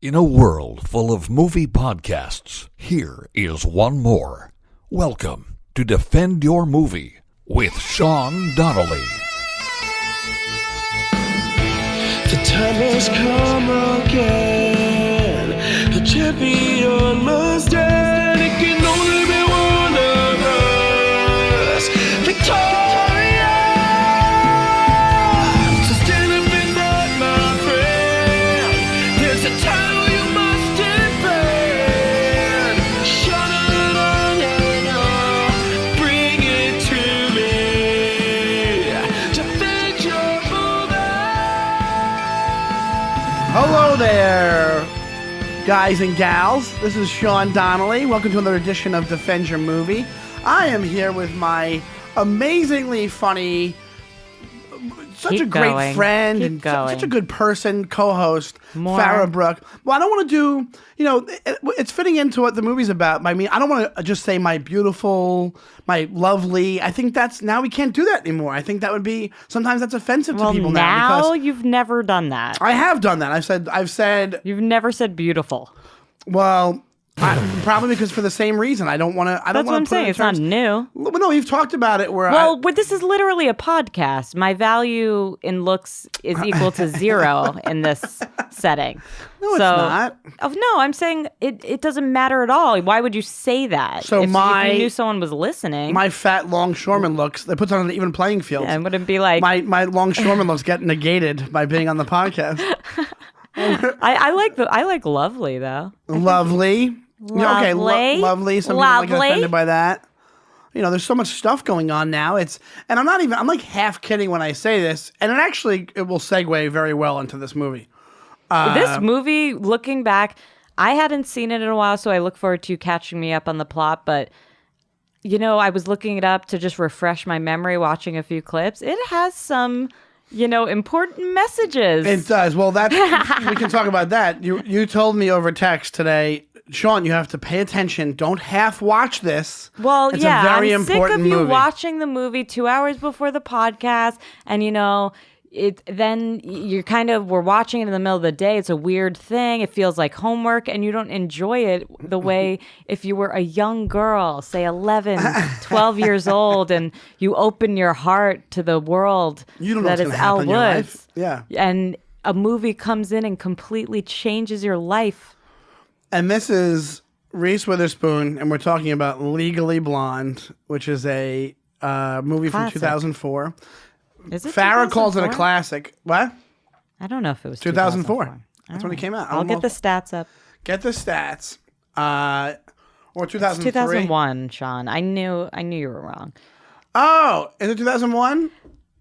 In a world full of movie podcasts, here is one more. Welcome to Defend Your Movie with Sean Donnelly. The time has come again. The champion must stand. It can only be one of us. Victorious. So stand up and fight, my friend. There's a title you must defend. Shut it on and on. Bring it to me. Defend your movie. Hello there, guys and gals. This is Sean Donnelly. Welcome to another edition of Defend Your Movie. I am here with my amazingly funny, such a great friend and such a good person, co-host, Farah Brooke. Well, I don't want to do, it's fitting into what the movie's about. I mean, I don't want to just say my beautiful, my lovely. I think now we can't do that anymore. I think that would be, sometimes that's offensive to people now. Now you've never done that. I have done that. I've said. You've never said beautiful. Well, probably because for the same reason. I don't want to. That's what I'm saying. It's not new. Well, no, we've talked about it. But this is literally a podcast. My value in looks is equal to zero in this setting. No, it's not. Oh, no, I'm saying it doesn't matter at all. Why would you say that? So if you knew someone was listening. My fat longshoreman looks, that puts on an even playing field. Yeah, it wouldn't be like my longshoreman looks get negated by being on the podcast. I like lovely though. Lovely. Lovely. Okay, lovely. Some people get offended by that. There's so much stuff going on now. I'm like half kidding when I say this, and it will segue very well into this movie. This movie, looking back, I hadn't seen it in a while, so I look forward to you catching me up on the plot, but I was looking it up to just refresh my memory, watching a few clips. It has some important messages. It does. Well, we can talk about that. You told me over text today, Sean, you have to pay attention. Don't half watch this. Well, it's yeah, a very I'm important sick of you movie. watching the movie 2 hours before the podcast, and then we're watching it in the middle of the day. It's a weird thing. It feels like homework, and you don't enjoy it the way if you were a young girl, say 11, 12 years old, and you open your heart to the world that is Elle Woods. Yeah. And a movie comes in and completely changes your life. And this is Reese Witherspoon, and we're talking about Legally Blonde, which is a movie from 2004. Is it Farah calls it a classic. What? I don't know if it was 2004. That's when it came out. I'll get the stats up. Get the stats. Or 2003. 2001, Sean. I knew you were wrong. Oh, is it 2001?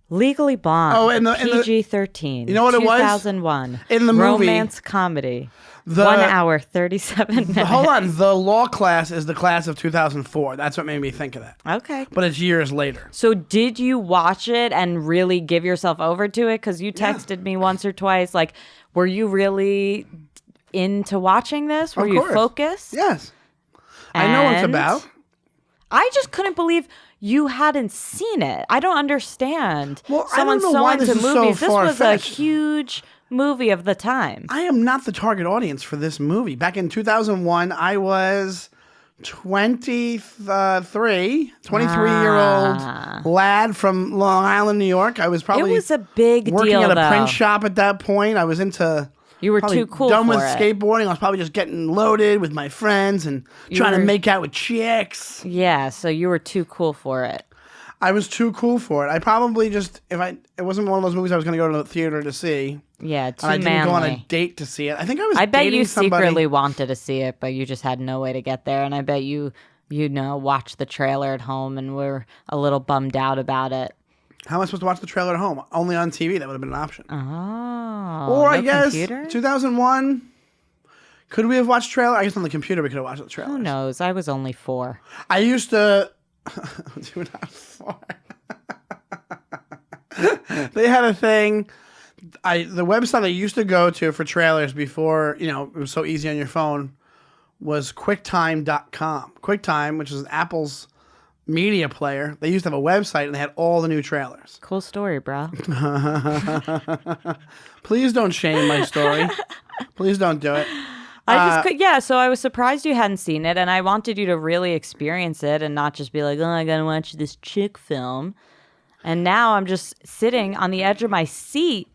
Legally Blonde. Oh, in the PG-13. You know what it was? 2001. In the movie, romance comedy. 1 hour, 37 minutes. Hold on. The law class is the class of 2004. That's what made me think of that. Okay. But it's years later. So did you watch it and really give yourself over to it? Because you texted me once or twice. Like, were you really into watching this? Were you focused? Yes. I know what it's about. I just couldn't believe you hadn't seen it. I don't understand. Well, I don't know why this is so far-fetched. This was a huge movie of the time. I am not the target audience for this movie. Back in 2001, I was 23-year-old lad from Long Island, New York. I was probably it was a big working deal, at a print shop at that point. I was into You were too cool done for with skateboarding. I was probably just getting loaded with my friends and trying to make out with chicks. Yeah, so you were too cool for it. I was too cool for it. I probably just it wasn't one of those movies I was going to go to the theater to see. Yeah, too and I didn't manly. go on a date to see it. I think I bet you somebody. secretly wanted to see it, but you just had no way to get there. And I bet you watched the trailer at home and were a little bummed out about it. How am I supposed to watch the trailer at home? Only on TV. That would have been an option. Oh, or I no guess computer? 2001. Could we have watched trailer? I guess on the computer we could have watched the trailer. Who knows? I was only 4. I used to. Do not fart. They had a thing. The website I used to go to for trailers before, it was so easy on your phone, was quicktime.com. QuickTime, which is Apple's media player. They used to have a website and they had all the new trailers. Cool story, bro. Please don't shame my story. Please don't do it. So I was surprised you hadn't seen it, and I wanted you to really experience it and not just be like, oh, I gotta watch this chick film. And now I'm just sitting on the edge of my seat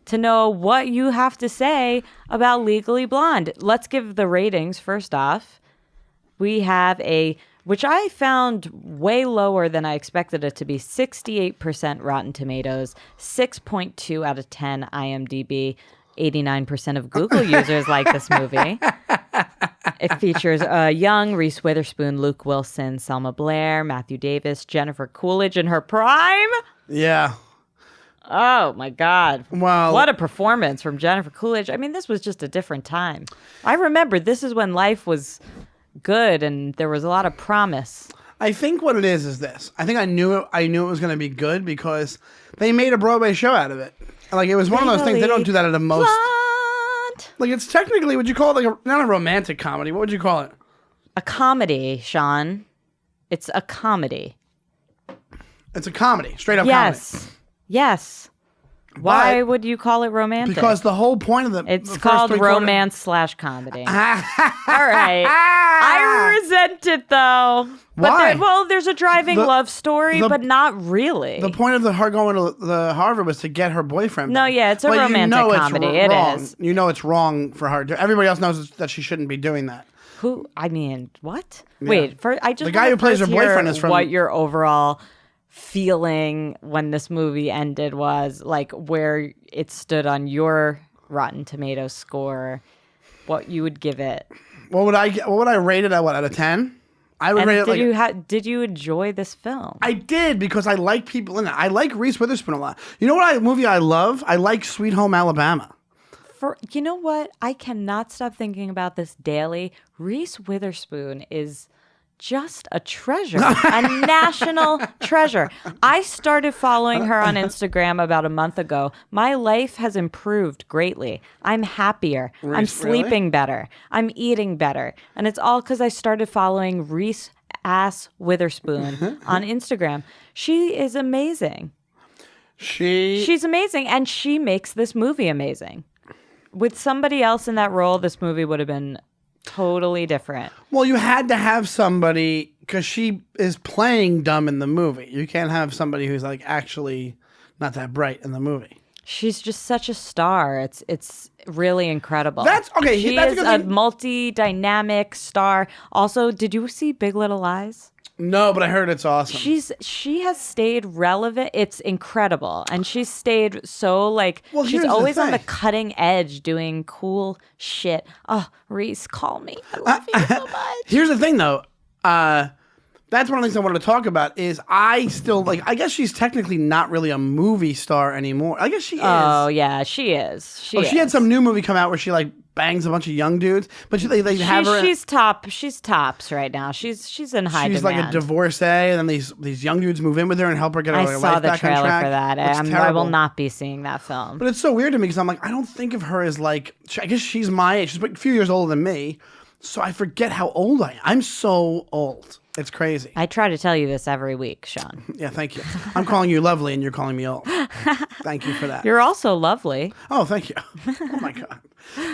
to know what you have to say about Legally Blonde. Let's give the ratings first off. We have which I found way lower than I expected it to be, 68% Rotten Tomatoes, 6.2 out of 10 IMDb. 89% of Google users like this movie. It features young Reese Witherspoon, Luke Wilson, Selma Blair, Matthew Davis, Jennifer Coolidge in her prime. Yeah. Oh, my God. Well, what a performance from Jennifer Coolidge. I mean, this was just a different time. I remember this is when life was good and there was a lot of promise. I think what it is this. I think I knew it was going to be good because they made a Broadway show out of it. Like, it was one of those things. They don't do that at the most. Blonde. Like, it's technically, would you call it like not a romantic comedy? What would you call it? A comedy, Sean. It's a comedy. It's a comedy, straight up comedy. Yes. Why would you call it romantic? Because the whole point of it's called romance/comedy. All right. I resent it though. Why? There's a driving love story, but not really. The point of her going to the Harvard was to get her boyfriend back. No, yeah, it's a romantic comedy. It is. You know it's wrong for her. Everybody else knows that she shouldn't be doing that. I mean, what? Yeah. Wait, I just the guy who plays her boyfriend is from what your overall feeling when this movie ended was, like, where it stood on your Rotten Tomatoes score, what you would give it. What would I rate it at? What, out of 10? I would rate it did you enjoy this film? I did, because I like people in it. I like Reese Witherspoon a lot. You know what movie I love? I like Sweet Home Alabama. You know what? I cannot stop thinking about this daily. Reese Witherspoon is just a treasure, a national treasure. I started following her on Instagram about a month ago. My life has improved greatly. I'm happier. I'm sleeping better. I'm eating better. And it's all because I started following Reese Witherspoon on Instagram. She is amazing. She's amazing, and she makes this movie amazing. With somebody else in that role, this movie would have been totally different. Well, you had to have somebody, because she is playing dumb in the movie. You can't have somebody who's like actually not that bright in the movie. She's just such a star. It's really incredible. That's okay. She that's is a multi-dynamic star. Also, did you see Big Little Lies? No, but I heard it's awesome. She has stayed relevant. It's incredible. And she's stayed so, like, she's always on the cutting edge doing cool shit. Oh, Reese, call me. I love you so much. Here's the thing, though. That's one of the things I wanted to talk about is I still, like, I guess she's technically not really a movie star anymore. I guess she is. Oh, yeah, she is. She had some new movie come out where she, like, bangs a bunch of young dudes, but they have her. She's tops right now. She's in high demand. She's like a divorcee, and then these young dudes move in with her and help her get her life back on track. I saw the trailer for that. I will not be seeing that film. But it's so weird to me because I'm like, I don't think of her as like. I guess she's my age. She's a few years older than me, so I forget how old I am. I'm so old. It's crazy. I try to tell you this every week, Sean. Yeah, thank you. I'm calling you lovely, and you're calling me old. Thank you for that. You're also lovely. Oh, thank you. Oh my God.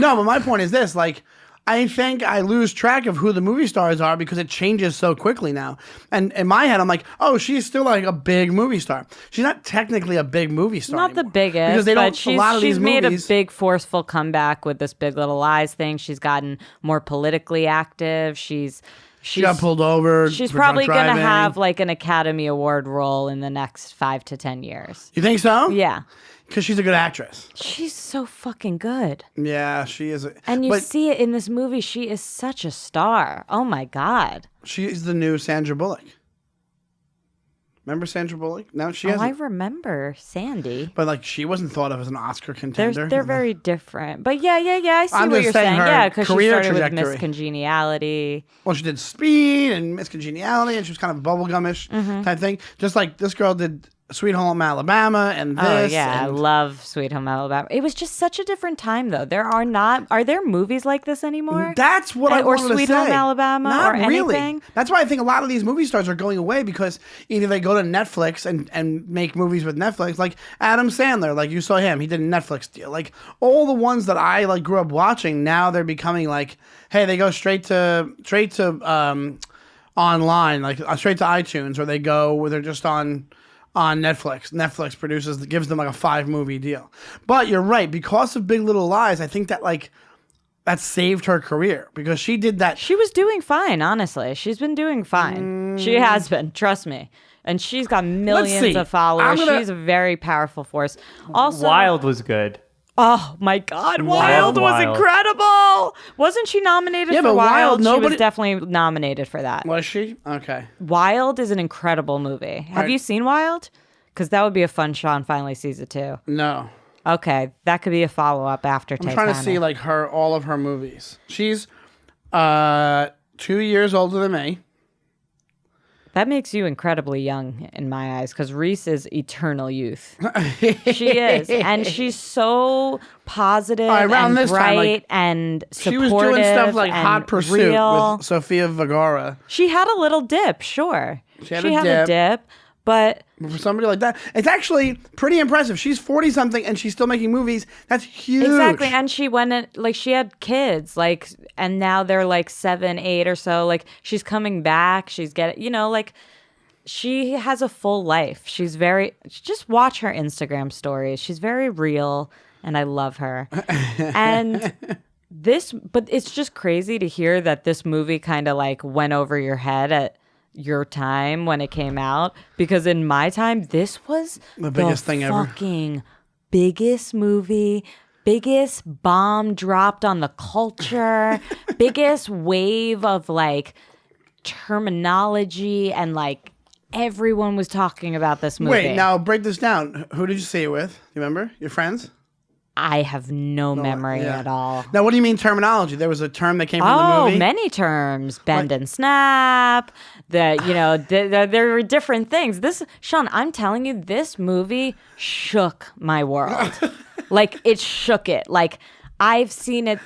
No, but my point is this: like, I think I lose track of who the movie stars are because it changes so quickly now. And in my head, I'm like, oh, she's still like a big movie star. She's not technically a big movie star. Not anymore. The biggest, because they don't. But she's, a lot of she's these made movies, a big, forceful comeback with this Big Little Lies thing. She's gotten more politically active. She got pulled over. She's probably going to have like an Academy Award role in the next 5 to 10 years. You think so? Yeah. Because she's a good actress. She's so fucking good. Yeah, she is. And you see it in this movie. She is such a star. Oh my God. She is the new Sandra Bullock. Remember Sandra Bullock? No, she hasn't. I remember Sandy. But like, she wasn't thought of as an Oscar contender. They're very different. But yeah. I see what you're saying. Yeah, because she started with Miss Congeniality. Well, she did Speed and Miss Congeniality, and she was kind of bubblegumish type thing. Just like this girl did Sweet Home Alabama and this. Oh yeah, I and love Sweet Home Alabama. It was just such a different time, though. Are there movies like this anymore? That's what I or wanted Sweet to say. Home Alabama Not or really. anything? That's why I think a lot of these movie stars are going away because either they go to Netflix and make movies with Netflix, like Adam Sandler, like you saw him, he did a Netflix deal. Like all the ones that I like grew up watching, now they're becoming like, hey, they go straight to online, like straight to iTunes, or they go where they're just on Netflix. Netflix gives them like a 5-movie deal. But you're right, because of Big Little Lies, I think that like that saved her career because she did that. She was doing fine, honestly. She's been doing fine. She has been, trust me. And she's got millions of followers. She's a very powerful force. Also, Wild was good. oh my God, Wild was Wild. incredible. Wasn't she nominated for but Wild, She nobody- was definitely nominated for that. Was she? Okay. Wild is an incredible movie. Have you seen Wild? Because that would be a fun. Sean finally sees it too. No. Okay, that could be a follow-up after I'm Titanic. trying to see like all of her movies. She's 2 years older than me. That makes you incredibly young in my eyes because Reese is eternal youth. She is. And she's so positive around and this bright time, like, and She supportive. was doing stuff like and Hot Pursuit real. with Sofia Vergara. She had a little dip, sure. She had a dip, but For somebody like that, it's actually pretty impressive. She's 40-something and she's still making movies. That's huge. exactly. And she went in, like, she had kids, like, and now they're like 7, 8 or so. Like, she's coming back. She's getting, like, she has a full life. Just watch her Instagram stories. She's very real, and I love her. And but it's just crazy to hear that this movie kind of like went over your head at your time when it came out, because in my time, this was The biggest thing ever. fucking biggest movie. Biggest bomb dropped on the culture, biggest wave of like terminology, and like everyone was talking about this movie. Wait, now break this down. Who did you see it with? You remember? Your friends? I have no memory yeah. at all. Now, what do you mean terminology? There was a term that came from the Oh, movie. many terms. Bend and snap. There were different things. Sean, I'm telling you, this movie shook my world. Like, it shook it. Like, I've seen it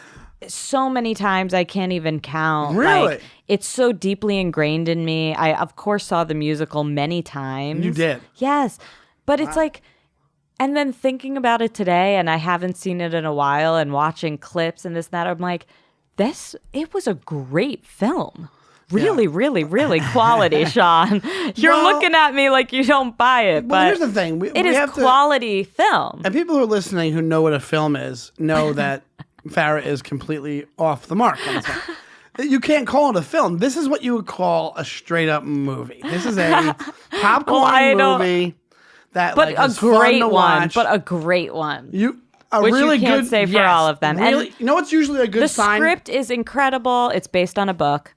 so many times I can't even count. Really? Like, it's so deeply ingrained in me. I, of course, saw the musical many times. You did? Yes. But it's like, and then thinking about it today, and I haven't seen it in a while, and watching clips and this and that, I'm like, it was a great film. Really, really, really quality, Sean. You're Well- looking at me like you don't buy it, Well, but here's the thing. it is quality film. And people who are listening who know what a film is know that Farah is completely off the mark on this one. You can't call it a film. This is what you would call a straight up movie. This is a popcorn movie that But like, a is fun great to one. watch. But a great one. Which you can't say for all of them. Really, And you know what's usually a good The sign? script is incredible. It's based on a book.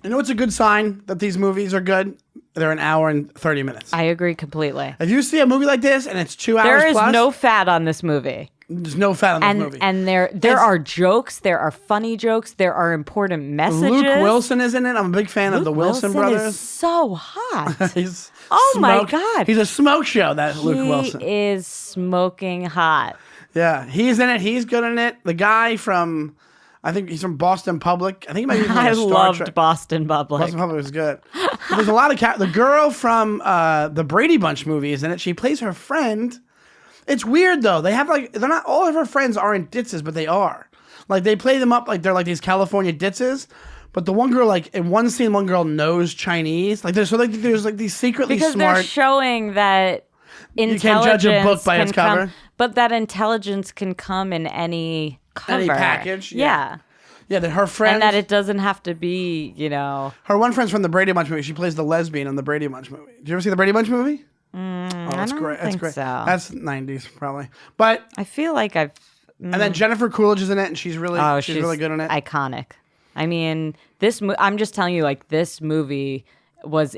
You know what's a good sign that these movies are good? They're an hour and 30 minutes. I agree completely. If you see a movie like this and it's 2 hours There is plus, no fat on this movie. there's no fat on this movie. And there are jokes, there are funny jokes, there are important messages. Luke Wilson is in it. I'm a big fan of the Wilson brothers. Is so hot. He's Oh my smoke- God. He's a smoke show, that Luke Wilson. He is smoking hot. Yeah, he's in it. He's good in it. The guy from, I think he's from Boston Public. I think he might be from I Star loved Trek. Boston Public. Boston Public was good. There's a lot of the girl from the Brady Bunch movie is in it. She plays her friend. It's weird though. They have like, they're not, all of her friends aren't ditzes, but they are. Like they play them up like they're like these California ditzes. But the one girl, like in one scene, one girl knows Chinese. Like there's like these secretly Because smart. they're showing that intelligence can't judge a book by can its cover. come, but that intelligence can come in any cover. Any package, Yeah. Yeah, that her friend. And that it doesn't have to be, Her one friend's from the Brady Bunch movie. She plays the lesbian in the Brady Bunch movie. Did you ever see the Brady Bunch movie? That's don't great. That's think great. so. That's 90s probably. But I feel like I've and then Jennifer Coolidge is in it, and she's really she's really good in it. Iconic. I mean, I'm just telling you, like, this movie was,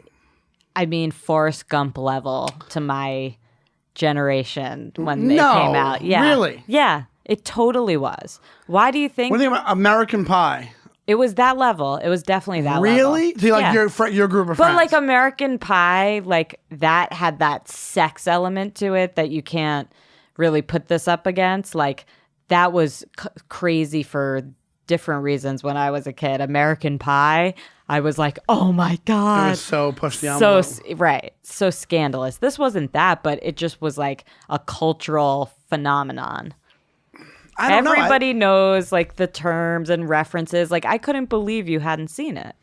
Forrest Gump level to my generation when they No, came out. Yeah. really? Yeah, it totally was. Why do you think What do you think about American Pie? It was that level. It was definitely that level. Really? So like Yeah. your group of But friends. like American Pie, like that had that sex element to it that you can't really put this up against. Like that was crazy for different reasons when I was a kid. American Pie, I was like, oh my God. It was so pushed the envelope. Right. So scandalous. This wasn't that, but it just was like a cultural phenomenon. I don't know. Everybody knows like the terms and references. Like I couldn't believe you hadn't seen it.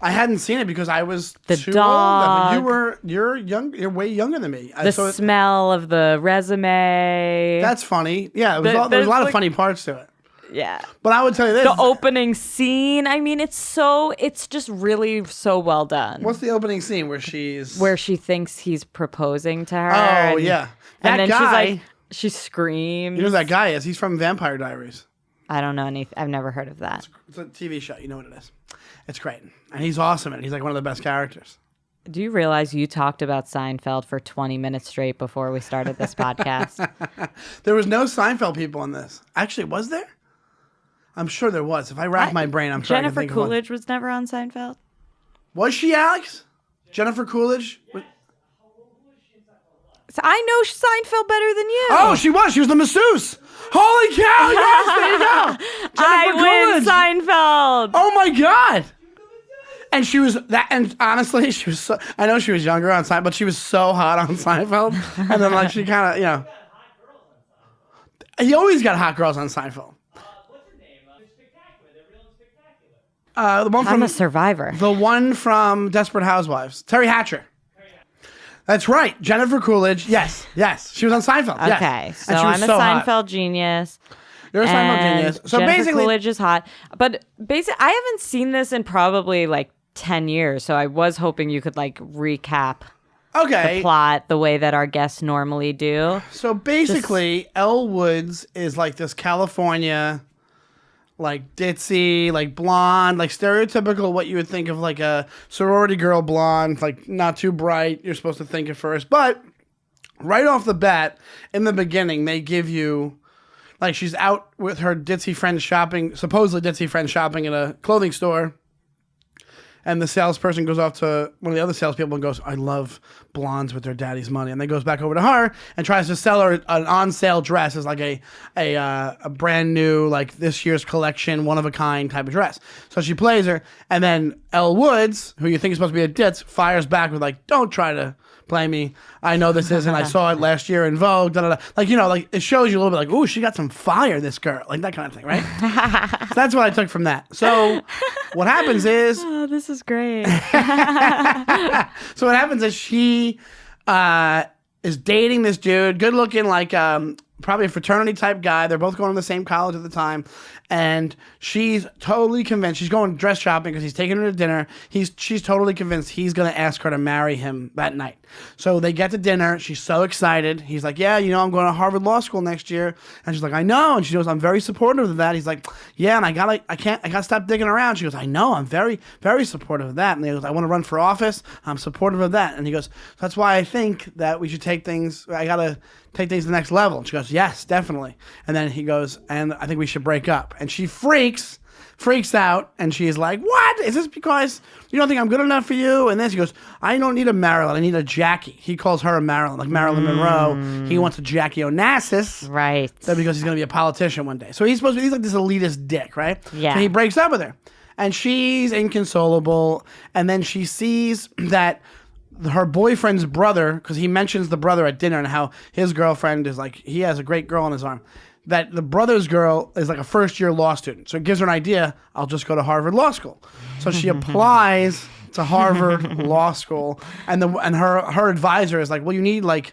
I hadn't seen it because I was The too dog. old. You're young. You're way younger than me. The So smell of the resume. that's funny. Yeah, there was a there's lot of like- funny parts to it. Yeah. But I would tell you this. The opening scene. I mean, it's just really so well done. What's the opening scene where she's... Where she thinks he's proposing to her. Oh, and, yeah. That And then guy... she's like, she screams. You know who that guy is? He's from Vampire Diaries. I don't know anything. I've never heard of that. It's a TV show. You know what it is. It's great. And he's awesome in it. He's like one of the best characters. Do you realize you talked about Seinfeld for 20 minutes straight before we started this podcast? There was no Seinfeld people in this. Actually, was there? I'm sure there was. If I rack my brain, I'm sure I can Jennifer think of one. Coolidge was never on Seinfeld? Was she, Alex? Jennifer Coolidge? So I know Seinfeld better than you. Oh, she was. She was the masseuse. Holy cow! Yes, there you go. I Jennifer win Coolidge. Seinfeld. Oh my God! And she was that. And honestly, she was. So, I know she was younger on Seinfeld, but she was so hot on Seinfeld. And then like she kind of, you know, he always got hot girls on Seinfeld. The one I'm from a survivor. the one from Desperate Housewives, Terry Hatcher. That's right, Jennifer Coolidge. Yes, she was on Seinfeld. Yes. Okay, so And she was I'm a so hot. Seinfeld genius. You're a Seinfeld and genius. So Jennifer basically, Coolidge is hot. But basically, I haven't seen this in probably like 10 years. So I was hoping you could like recap okay. the plot the way that our guests normally do. So basically, Elle Woods is like this California, like ditzy, like blonde, like stereotypical what you would think of like a sorority girl blonde, like not too bright. You're supposed to think at first, but right off the bat, in the beginning, they give you like she's out with her ditzy friends shopping, supposedly ditzy friends shopping at a clothing store. And the salesperson goes off to one of the other salespeople and goes, I love blondes with their daddy's money. And then goes back over to her and tries to sell her an on-sale dress as like a brand new, like this year's collection, one-of-a-kind type of dress. So she plays her. And then Elle Woods, who you think is supposed to be a ditz, fires back with like, don't try to play me. I know this isn't. I saw it last year in Vogue. Da, da, da. Like, you know, like it shows you a little bit like, ooh, she got some fire, this girl. Like that kind of thing, right? So that's what I took from that. So what happens is... Oh, this is great. So what happens is she is dating this dude, good looking, like probably a fraternity type guy. They're both going to the same college at the time. And she's totally convinced. She's going dress shopping because he's taking her to dinner. She's totally convinced he's going to ask her to marry him that night. So they get to dinner. She's so excited. He's like, yeah, you know, I'm going to Harvard Law School next year. And she's like, I know. And she goes, I'm very supportive of that. He's like, yeah, and I gotta stop digging around. She goes, I know. I'm very, very supportive of that. And he goes, I want to run for office. I'm supportive of that. And he goes, that's why I think that we should take things, I got to take things to the next level. And she goes, yes, definitely. And then he goes, and I think we should break up. And she freaks out, and she's like, what? Is this because you don't think I'm good enough for you? And then he goes, I don't need a Marilyn, I need a Jackie. He calls her a Marilyn, like Marilyn Monroe. He wants a Jackie Onassis. Right. Because he's going to be a politician one day. So he's like this elitist dick, right? Yeah. So he breaks up with her. And she's inconsolable. And then she sees that her boyfriend's brother, because he mentions the brother at dinner and how his girlfriend is like, he has a great girl on his arm, that the brother's girl is like a first-year law student. So it gives her an idea, I'll just go to Harvard Law School. So she applies to Harvard Law School, and her advisor is like, well, you need like,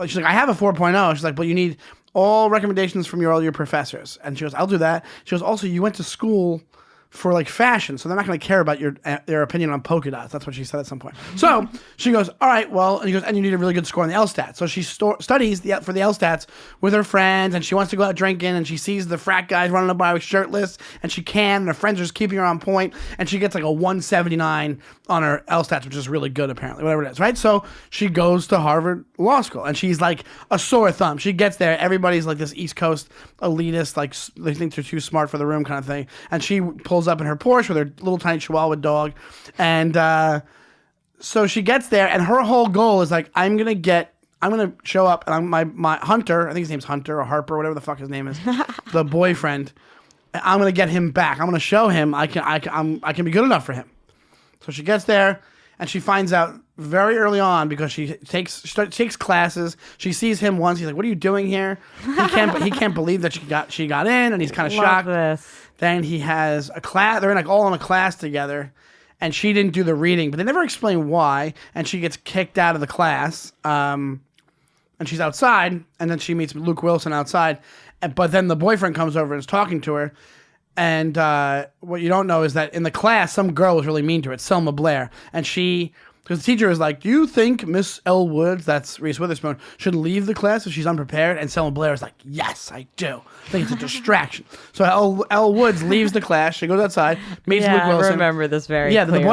she's like, I have a 4.0. She's like, but you need all recommendations from all your professors. And she goes, I'll do that. She goes, also, you went to school for like fashion, so they're not going to care about their opinion on polka dots. That's what she said at some point. So she goes, all right, well, and he goes, and you need a really good score on the LSAT. So she studies for the LSATs with her friends, and she wants to go out drinking, and she sees the frat guys running by with shirtless, and she can, and her friends are just keeping her on point, and she gets like a 179 on her LSATs, which is really good apparently, whatever it is, right? So she goes to Harvard Law School, and she's like a sore thumb. She gets there, everybody's like this East Coast elitist, like they think they're too smart for the room kind of thing, and she pulls pulls up in her Porsche with her little tiny Chihuahua dog, and so she gets there, and her whole goal is like, I'm gonna show up, and my Hunter, I think his name's Hunter or Harper, whatever the fuck his name is, the boyfriend. I'm gonna get him back. I'm gonna show him I can be good enough for him. So she gets there, and she finds out very early on because she takes classes. She sees him once. He's like, "What are you doing here?" He can't believe that she got in, and he's kind of shocked. This. Then he has a class. They're like all in a class together, and she didn't do the reading, but they never explain why. And she gets kicked out of the class. And she's outside, and then she meets Luke Wilson outside. But then the boyfriend comes over and is talking to her. And what you don't know is that in the class, some girl was really mean to her. It's Selma Blair. And because the teacher is like, do you think Miss L. Woods, that's Reese Witherspoon, should leave the class if she's unprepared? And Selma Blair is like, yes, I do. I think it's a distraction. So L. Woods leaves the class. She goes outside, meets Luke Wilson. I remember this very Yeah, clearly.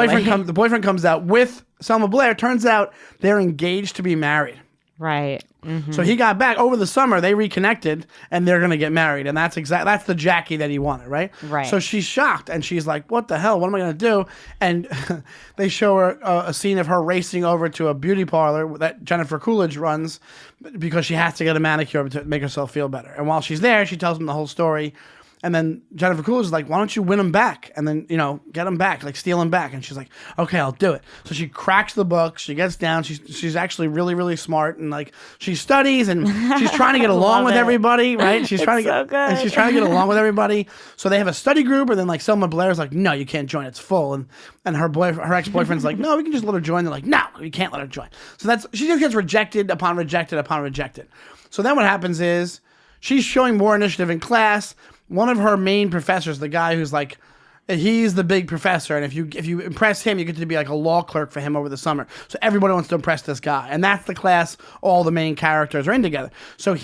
the boyfriend comes out with Selma Blair. Turns out they're engaged to be married. Right. Mm-hmm. So he got back over the summer. They reconnected, and they're gonna get married. And that's the Jackie that he wanted, right? Right. So she's shocked, and she's like, "What the hell? What am I gonna do?" And they show her a scene of her racing over to a beauty parlor that Jennifer Coolidge runs because she has to get a manicure to make herself feel better. And while she's there, she tells him the whole story. And then Jennifer Coolidge is like, why don't you win him back? And then, get him back, like steal him back. And she's like, okay, I'll do it. So she cracks the book. She gets down. She's actually really, really smart. And like, she studies and she's trying to get along with everybody, right? She's trying to get, good. and she's trying to get along with everybody. So they have a study group. And then like Selma Blair's like, no, you can't join. It's full. And her ex-boyfriend's like, no, we can just let her join. They're like, no, you can't let her join. So she just gets rejected upon rejected upon rejected. So then what happens is she's showing more initiative in class. One of her main professors, the guy who's like, he's the big professor, and if you impress him, you get to be like a law clerk for him over the summer. So everybody wants to impress this guy, and that's the class all the main characters are in together. So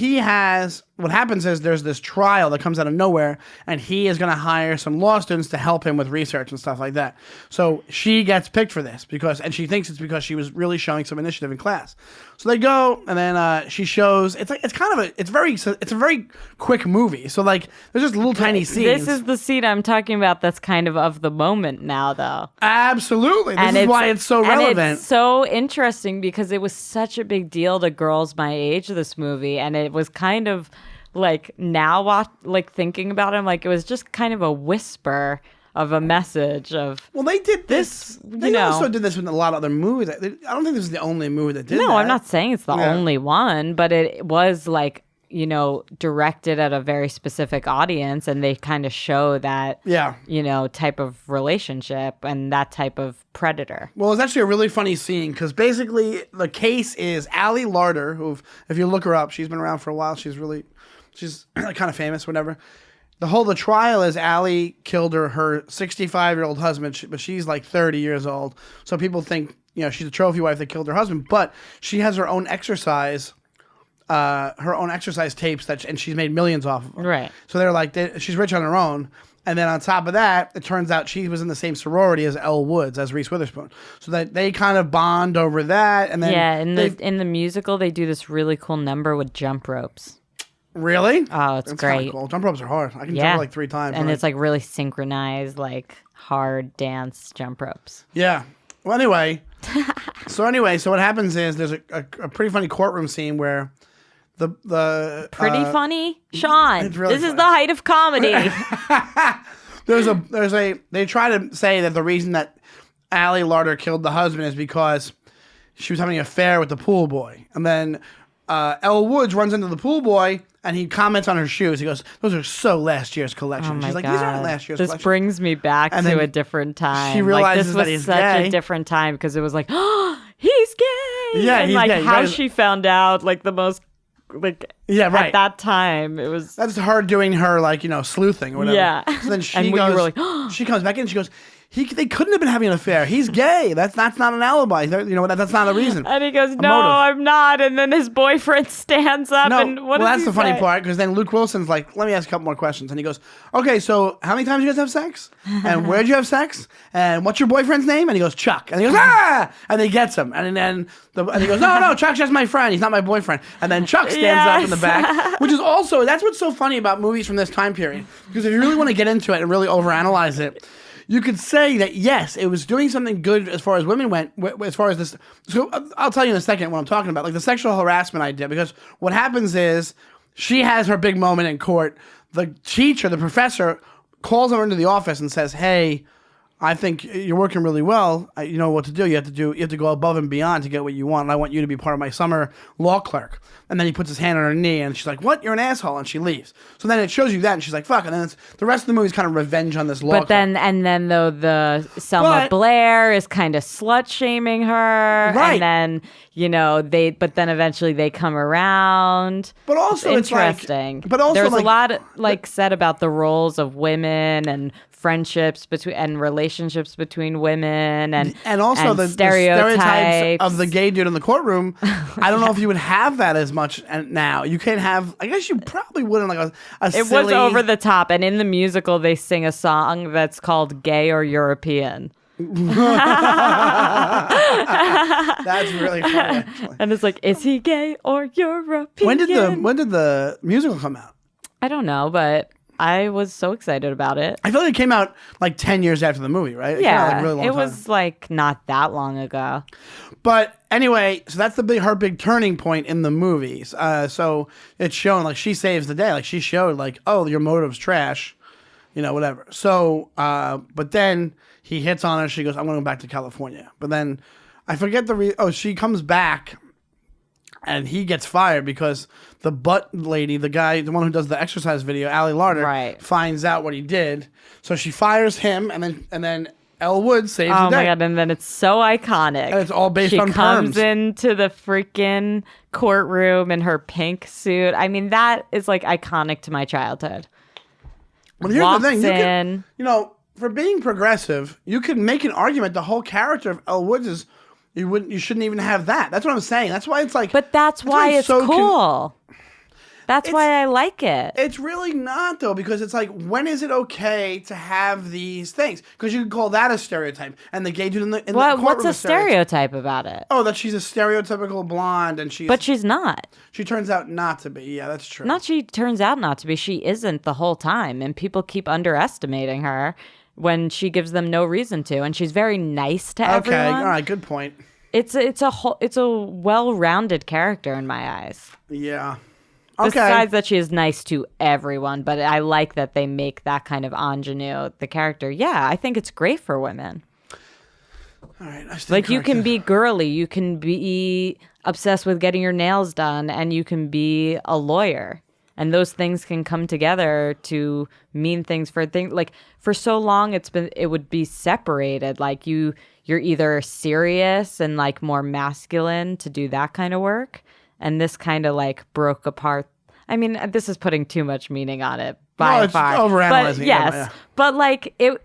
what happens is there's this trial that comes out of nowhere, and he is going to hire some law students to help him with research and stuff like that. So she gets picked for this and she thinks it's because she was really showing some initiative in class. So they go, and then she shows. It's a very quick movie. So like there's just little tiny scenes. This is the scene I'm talking about. That's kind of the moment now, though. Absolutely, this is why it's so relevant. And it's so interesting because it was such a big deal to girls my age. This movie, and it was kind of like now, like thinking about it, like it was just kind of a whisper of a message of. Well, they did this. They also did this with a lot of other movies. I don't think this is the only movie that did that. No, I'm not saying it's the only one, but it was like, directed at a very specific audience, and they kind of show that, type of relationship and that type of predator. Well, it's actually a really funny scene because basically the case is Allie Larder, who, if you look her up, she's been around for a while. She's kind of famous, whatever. The trial is Allie killed her 65-year-old husband, but she's like 30 years old. So people think, she's a trophy wife that killed her husband, but she has her own exercise tapes and she's made millions off of them. Right. So they're like, she's rich on her own. And then on top of that, it turns out she was in the same sorority as Elle Woods, as Reese Witherspoon. So that they kind of bond over that. And then in the musical, they do this really cool number with jump ropes. Really? Oh, it's That's great. Cool. Jump ropes are hard. I can jump like 3 times. And it's like really synchronized, like hard dance jump ropes. Yeah. Well, anyway. So what happens is there's a pretty funny courtroom scene where the pretty funny, Sean. Really this is the height of comedy. They try to say that the reason that Allie Larder killed the husband is because she was having an affair with the pool boy, and then Elle Woods runs into the pool boy and he comments on her shoes. He goes, "Those are so last year's collection." Oh my She's like, God. "These aren't last year's collection." This brings me back to a different time. She realizes like, that this he's was such gay. a different time because it was like, oh, he's gay. Yeah, and he's like gay. how Right. she found out, like the most, like at that time, it was. That's her doing her sleuthing or whatever. Yeah. So then she And goes. we were like, she comes back in. And she goes, they couldn't have been having an affair. He's gay. That's not an alibi. That's not a reason. And he goes, A no, motive. I'm not. And then his boyfriend stands up and what does that's he the funny say? part, because then Luke Wilson's like, let me ask a couple more questions. And he goes, okay, so how many times you guys have sex? And where'd you have sex? And what's your boyfriend's name? And he goes, Chuck. And he goes, ah! And he gets him. And then he goes, no, Chuck's just my friend. He's not my boyfriend. And then Chuck stands up in the back, which is also, that's what's so funny about movies from this time period. Because if you really want to get into it and really overanalyze it, you could say that, yes, it was doing something good as far as women went, as far as this. So I'll tell you in a second what I'm talking about, like the sexual harassment idea, because what happens is she has her big moment in court. The teacher, the professor, calls her into the office and says, hey, I think you're working really well. You know what to do. You have to go above and beyond to get what you want. And I want you to be part of my summer law clerk. And then he puts his hand on her knee, and she's like, what? You're an asshole. And she leaves. So then it shows you that, and she's like, fuck. And then the rest of the movie is kind of revenge on this law clerk. And then though the Selma Blair is kind of slut shaming her. Right. And then, but then eventually they come around. But also it's interesting. But also there's a lot said about the roles of women and friendships and relationships between women and also the stereotypes of the gay dude in the courtroom. I don't know if you would have that as much now. You can't have. I guess you probably wouldn't like a It silly, was over the top, and in the musical they sing a song that's called "Gay or European." That's really funny. Actually. And it's like, is he gay or European? When did the musical come out? I don't know, but I was so excited about it. I feel like it came out like 10 years after the movie, right? It came out, like, really long it time. was like not that long ago. But anyway, so that's her big turning point in the movies. So it's shown like she saves the day. Like she showed like, oh, your motive's trash, whatever. So, but then he hits on her. She goes, I'm going back to California. But then I forget she comes back. And he gets fired because the butt lady, the one who does the exercise video, Ali Larder, finds out what he did. So she fires him, and then Elle Wood saves the day. Oh my god! And then it's so iconic. And it's all based on She comes perms. into the freaking courtroom in her pink suit. I mean, that is like iconic to my childhood. But here's Walks the thing, in. for being progressive, you could make an argument the whole character of Elle Woods is. You shouldn't even have that. That's what I'm saying. That's why it's like. But that's why it's so cool. That's why I like it. It's really not, though, because it's like, when is it okay to have these things? Because you could call that a stereotype. And the gay dude in the courtroom what's a is stereotype about it? Oh, that she's a stereotypical blonde, and But she's not. She turns out not to be. Yeah, that's true. She turns out not to be. She isn't the whole time, and people keep underestimating her when she gives them no reason to, and she's very nice to everyone. Okay, all right, good point. It's a well-rounded character in my eyes. Yeah. Okay. Besides that she is nice to everyone, but I like that they make that kind of ingenue the character. Yeah, I think it's great for women. All right. Like you can be girly, you can be obsessed with getting your nails done, and you can be a lawyer. And those things can come together to mean things for things. Like for so long, it would be separated. Like you're either serious and like more masculine to do that kind of work, and this kind of like broke apart. I mean, this is putting too much meaning on it by it's far. overanalyzing. But yes, but like it.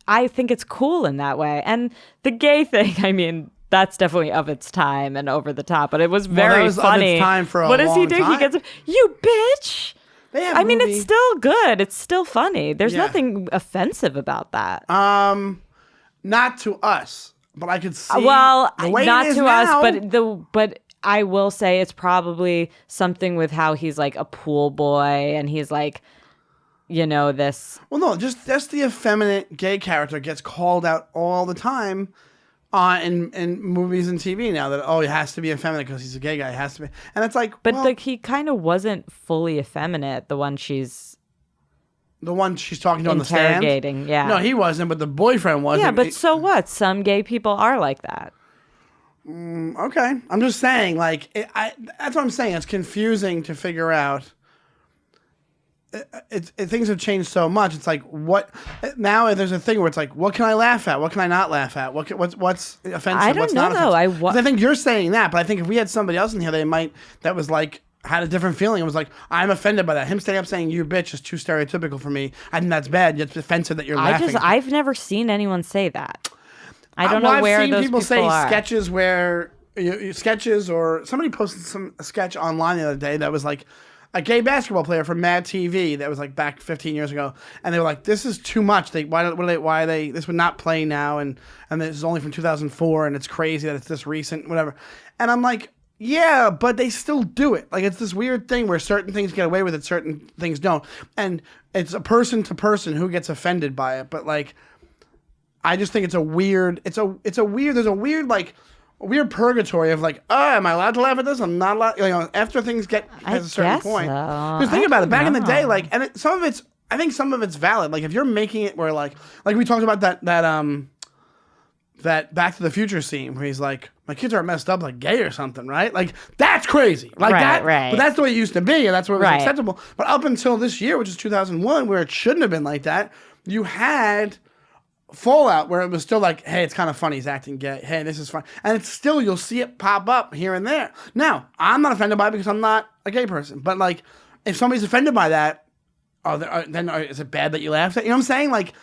I think it's cool in that way. And the gay thing, I mean, that's definitely of its time and over the top, but it was very funny. Of its time for a what does he long do? time. He gets you bitch. I mean, movie- it's still good. It's still funny. There's Yeah. nothing offensive about that. Not to us, but I could see. Well, the way not it is to now, us, but I will say it's probably something with how he's like a pool boy and he's like, this. Well, no, just the effeminate gay character gets called out all the time in movies and TV now that, he has to be effeminate because he's a gay guy. He has to be. And it's like, But like he kind of wasn't fully effeminate, the one she's talking to on the stand. interrogating, yeah. No, he wasn't, but the boyfriend wasn't. Yeah, but so what? Some gay people are like that. Okay. I'm just saying, like, that's what I'm saying. It's confusing to figure out. Things have changed so much. It's like, what now? There's a thing where it's like, what can I laugh at? What can I not laugh at? What's offensive? I don't what's know, not though. offensive? 'Cause I think you're saying that, but I think if we had somebody else in here, that was like had a different feeling. It was like, I'm offended by that. Him standing up saying "you bitch" is too stereotypical for me. I think that's bad. It's offensive that you're laughing. I've never seen anyone say that. I don't know where I've seen those people say are. sketches where sketches, or somebody posted a sketch online the other day that was like a gay basketball player from Mad TV that was like back 15 years ago, and they were like, "This is too much. Why are they? This would not play now, and this is only from 2004, and it's crazy that it's this recent, whatever." And I'm like, yeah, but they still do it. Like, it's this weird thing where certain things get away with it, certain things don't, and it's a person to person who gets offended by it. But like, I just think it's a weird. There's a weird like. A weird purgatory of like, oh, am I allowed to laugh at this? I'm not allowed. After things get past a certain point. Because think about it. Back in the day, like, and I think some of it's valid. Like, if you're making it where like we talked about that Back to the Future scene where he's like, my kids aren't messed up like gay or something, right? Like, that's crazy. Like that. Right. But that's the way it used to be, and that's what was acceptable. But up until this year, which is 2001, where it shouldn't have been like that, you had Fallout where it was still like, hey, it's kind of funny, he's acting gay, hey, this is fun, and it's still, you'll see it pop up here and there. Now, I'm not offended by it because I'm not a gay person, but like, if somebody's offended by that, then is it bad that you laughed at? You know what I'm saying? Like,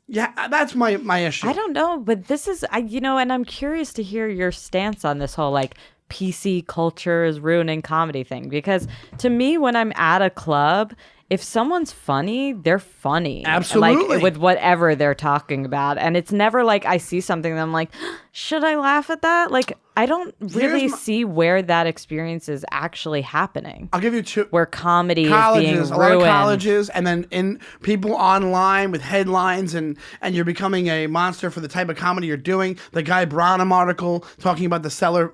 yeah, that's my issue. I don't know, but this is, and I'm curious to hear your stance on this whole like PC culture is ruining comedy thing, because to me, when I'm at a club, if someone's funny, they're funny. Absolutely. Like, with whatever they're talking about. And it's never like I see something and I'm like, should I laugh at that? Like, I don't really see where that experience is actually happening. I'll give you two. Where comedy is being ruined. A lot of colleges, and then in people online with headlines, and you're becoming a monster for the type of comedy you're doing. The Guy Branum article talking about the cellar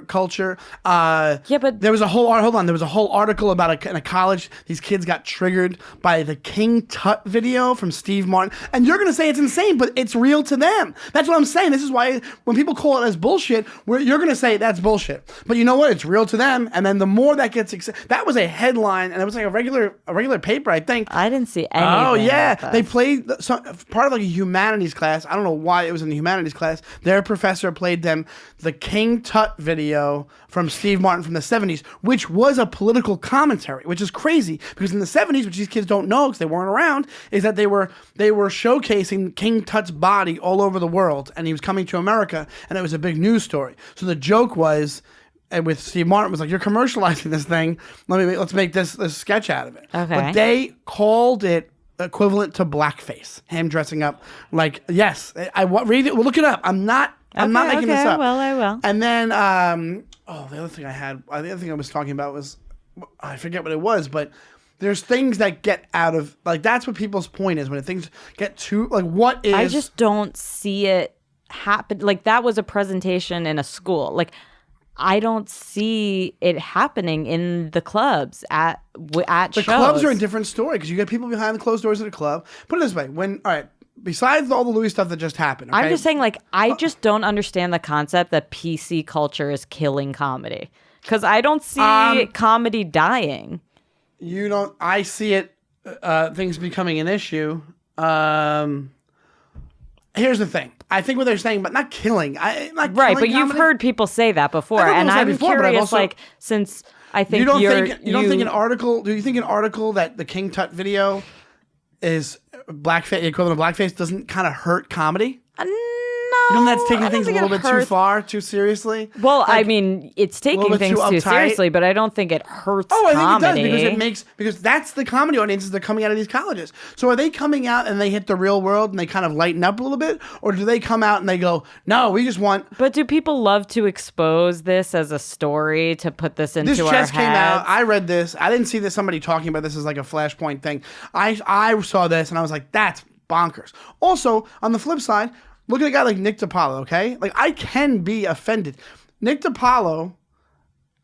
culture. Yeah, but there was a whole article about in a college, these kids got triggered by the King Tut video from Steve Martin, and you're gonna say it's insane, but it's real to them. That's what I'm saying. This is why when people call it as bullshit, you're going to say that's bullshit. But you know what? It's real to them. And then the more that gets... that was a headline, and it was like a regular paper, I think. I didn't see anything. Oh, yeah. They played... part of like a humanities class. I don't know why it was in the humanities class. Their professor played them the King Tut video from Steve Martin from the 70s, which was a political commentary, which is crazy. Because in the 70s, which these kids don't know because they weren't around, is that they were showcasing King Tut's body all over the world. And he was coming to America, and it was a big news story. So the joke was, and with Steve Martin, was like, you're commercializing this thing. Let's make this sketch out of it. Okay. But they called it equivalent to blackface. Him dressing up like, yes. Read it. Well, look it up. I'm not making this up. Well, I will. And then, the other thing I was talking about was, I forget what it was, but there's things that get out of, like, that's what people's point is when things get too, like, what is. I just don't see it happen. Like, that was a presentation in a school. Like, I don't see it happening in the clubs at shows. Clubs are a different story because you get people behind the closed doors at a club. Put it this way, besides all the Louis stuff that just happened, okay? I'm just saying, like, I just don't understand the concept that PC culture is killing comedy, because I don't see comedy dying. You don't. I see it. Things becoming an issue. Here's the thing. I think what they're saying, but not killing. Right, but comedy. you've heard people say that before, and I'm curious. Like, since I think Do you think an article that the King Tut video is blackface, equivalent of blackface, doesn't kind of hurt comedy? No, you know that's taking things a little bit too far, too seriously. Well, like, I mean, it's taking things too seriously, but I don't think it hurts. I think it does because that's the comedy audiences that are coming out of these colleges. So are they coming out and they hit the real world and they kind of lighten up a little bit, or do they come out and they go, no, we just want? But do people love to expose this as a story to put this into our heads? This just came out. I read this. I didn't see this. Somebody talking about this as like a flashpoint thing. I saw this and I was like, that's bonkers. Also, on the flip side, look at a guy like Nick DiPaolo, okay? Like, I can be offended. Nick DiPaolo,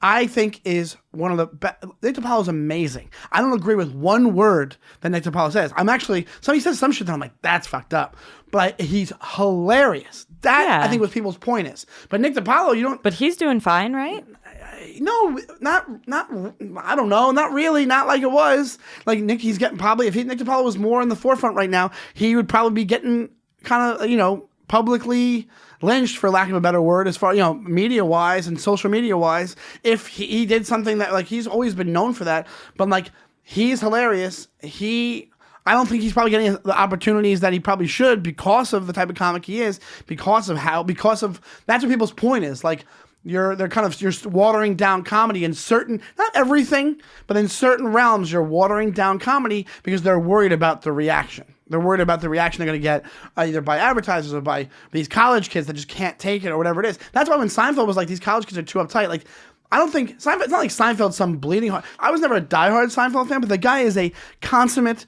I think, is one of the best. Nick DiPaolo is amazing. I don't agree with one word that Nick DiPaolo says. He says some shit that I'm like, that's fucked up. But he's hilarious. That, I think, what people's point is. But Nick DiPaolo, you don't... But he's doing fine, right? No, not. I don't know. Not really. Not like it was. Like, if Nick DiPaolo was more in the forefront right now, he would probably be getting kind of, publicly lynched, for lack of a better word, as far, media wise and social media wise, if he did something that, like, he's always been known for that, but like, he's hilarious. I don't think he's probably getting the opportunities that he probably should because of the type of comic he is, because of that's what people's point is. Like, you're watering down comedy in certain, not everything, but in certain realms, you're watering down comedy because they're worried about the reaction. They're worried about the reaction they're going to get either by advertisers or by these college kids that just can't take it or whatever it is. That's why when Seinfeld was like, these college kids are too uptight, like, I don't think Seinfeld, it's not like Seinfeld's some bleeding heart. I was never a diehard Seinfeld fan, but the guy is a consummate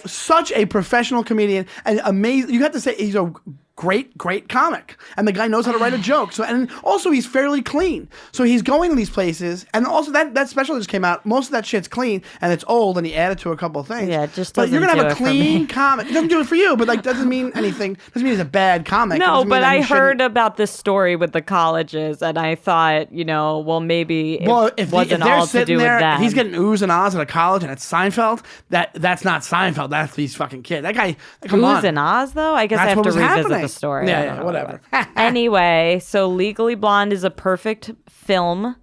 such a professional comedian and amazing. You have to say he's a great comic, and the guy knows how to write a joke. So, and also he's fairly clean. So he's going to these places, and also that special just came out. Most of that shit's clean, and it's old, and he added to a couple of things. Yeah, it just but doesn't you're gonna do have a it for clean me. comic. It doesn't do it for you, but like doesn't mean anything. Doesn't mean he's a bad comic. It No, doesn't mean but that I he heard shouldn't- about this story with the colleges, and I thought, well, maybe it if wasn't they're all to sitting do there, with that. if he's getting oohs and ahs at a college and it's Seinfeld, that's not Seinfeld. That's these fucking kids. That guy, come on. Oohs and ahs, though? I guess I That's have what to was revisit happening. the story. I Yeah, don't know whatever. what it was. Anyway, so Legally Blonde is a perfect film.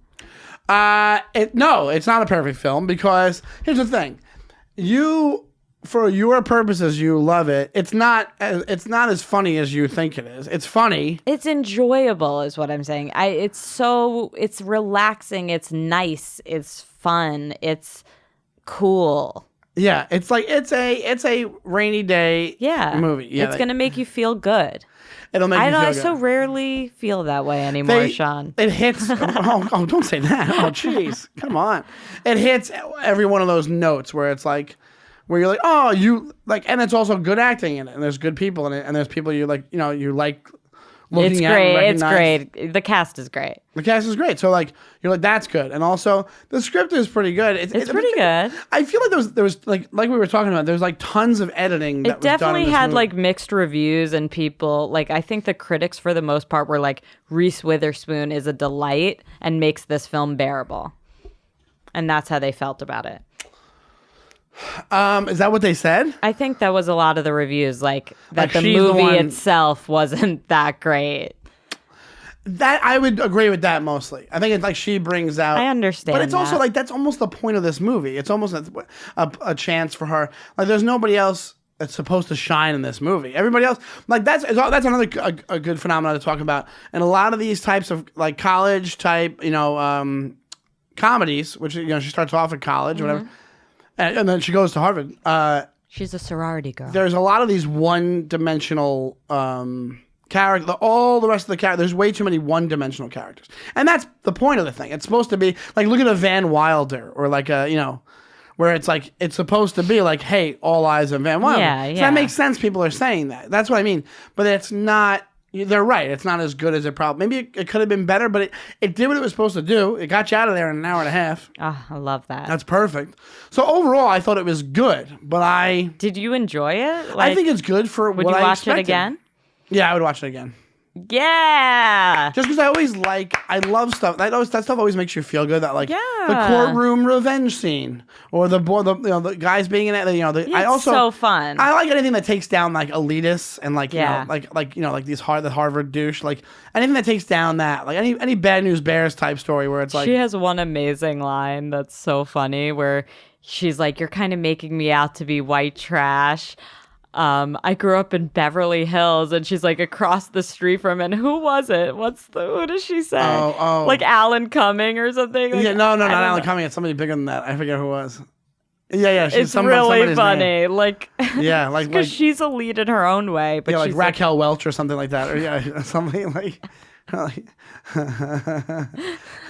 No, it's not a perfect film because here's the thing: for your purposes, you love it. It's not as funny as you think it is. It's funny. It's enjoyable, is what I'm saying. It's relaxing. It's nice. It's fun. It's cool. Yeah, it's like it's a rainy day. Yeah, movie. Yeah, it's gonna make you feel good. It'll make you feel I good. so rarely feel that way anymore, Sean. It hits. oh, don't say that. Oh, jeez, come on. It hits every one of those notes where it's like, where you're like, oh, you like, and it's also good acting in it, and there's good people in it, and there's people you like, you like looking It's at. And great. It's recognize. great. The cast is great. The cast is great. So like, you're like, that's good, and also the script is pretty good. It's pretty good. I feel like there was like we were talking about. There's like tons of editing. That It was done in definitely this had movie. like mixed reviews, and people like, I think the critics for the most part were like, Reese Witherspoon is a delight and makes this film bearable, and that's how they felt about it. Is that what they said? I think that was a lot of the reviews, like that Like, the she's the movie one- itself wasn't that great. That I would agree with that mostly. I think it's like she brings out. I understand but it's also that. like that's almost the point of this movie. It's almost a chance for her. Like there's nobody else that's supposed to shine in this movie. Everybody else, like that's another a good phenomenon to talk about. And a lot of these types of like college type, comedies, which she starts off at college, or whatever, and then she goes to Harvard. She's a sorority girl. There's a lot of these one-dimensional character. All the rest of the characters. There's way too many one-dimensional characters, and that's the point of the thing. It's supposed to be like, look at a Van Wilder or like a where it's like it's supposed to be like, hey, all eyes on Van Wilder. Yeah, So yeah. that makes sense. People are saying that. That's what I mean. But it's not. They're right. It's not as good as it probably. Maybe it could have been better, but it did what it was supposed to do. It got you out of there in an hour and a half. Oh, I love that. That's perfect. So overall, I thought it was good, but Did you enjoy it? I think it's good for would what you I watch expected. it again? Yeah, I would watch it again. Yeah. Just because I love stuff. That stuff always makes you feel good. That like the Yeah. courtroom revenge scene, or the guys being in it. I It's also so fun. I like anything that takes down like elitists and like Yeah. like these the Harvard douche. Like anything that takes down that. Like any Bad News Bears type story where it's like, She has one amazing line that's so funny where she's like, "You're kind of making me out to be white trash. I grew up in Beverly Hills," and she's like across the street from him. And who was it? What does she say? Oh. Like Alan Cumming or something? Like, yeah, no, I not don't Alan know. Cumming. It's somebody bigger than that. I forget who it was. Yeah. It's somebody's really name. funny. Like, Yeah, like because she's a lead in her own way, but yeah, like she's Raquel Welch or something like that, or something like.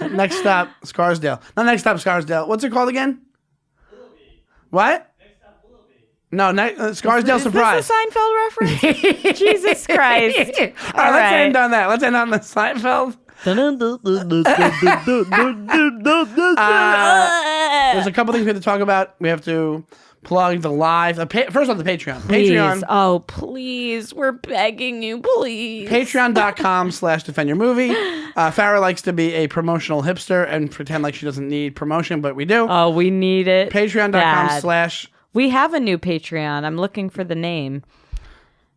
Next stop, Scarsdale. Not next stop, Scarsdale. What's it called again? What? No, Scarsdale Is Surprise. this a Seinfeld reference? Jesus Christ! All right, let's end on that. Let's end on the Seinfeld. There's a couple things we have to talk about. We have to plug the live. First on the Patreon. Please. Patreon. Oh, please. We're begging you, please. Patreon.com/defendyourmovie. Farah likes to be a promotional hipster and pretend like she doesn't need promotion, but we do. Oh, we need it. Patreon.com/ We have a new Patreon. I'm looking for the name.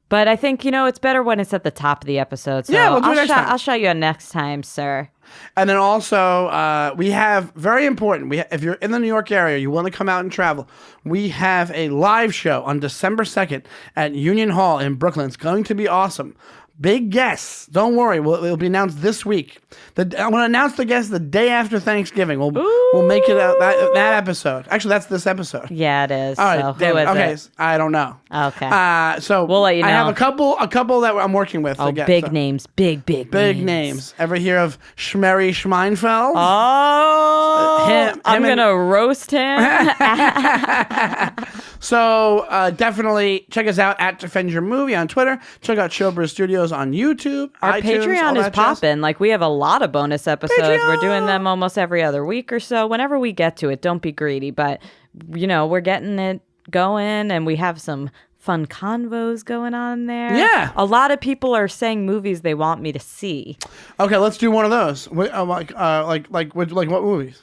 But I think, it's better when it's at the top of the episode. So Yeah, we'll do it next time. I'll shout you out next time, sir. And then also, we have, very important, if you're in the New York area, you want to come out and travel, we have a live show on December 2nd at Union Hall in Brooklyn. It's going to be awesome. Big guests. Don't worry. It'll be announced this week. I'm going to announce the guests the day after Thanksgiving. We'll make it out that episode. Actually, that's this episode. Yeah, it is. All right. So Damn who it. is Okay. it? I don't know. Okay. So We'll let you I have know. a couple that I'm working with. Oh, to get, big so. names. Big Big names. Ever hear of Schmerry Schmeinfeld? Oh, Him I'm and- going to roast him. So definitely check us out at Defend Your Movie on Twitter. Check out Showbiz Studios on YouTube. Our iTunes, Patreon all is that jazz. popping. Like, we have a lot of bonus episodes. We're doing Patreon! them almost every other week or so. Whenever we get to it, don't be greedy. But, we're getting it going, and we have some fun convos going on there. Yeah. A lot of people are saying movies they want me to see. Okay, let's do one of those. Like what movies?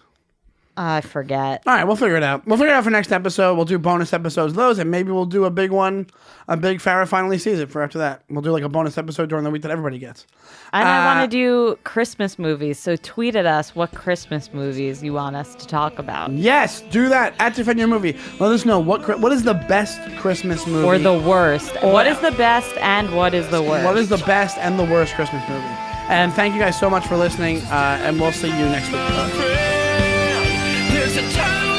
I forget. All right, we'll figure it out. We'll figure it out for next episode. We'll do bonus episodes of those, and maybe we'll do a big one. A big Farah finally sees it for after that. We'll do like a bonus episode during the week that everybody gets. And I want to do Christmas movies, so tweet at us what Christmas movies you want us to talk about. Yes, do that at Defend Your Movie. Let us know what is the best Christmas movie Or the worst. What is the best and what is the worst? What is the best and the worst Christmas movie? And thank you guys so much for listening, and we'll see you next week. There's a time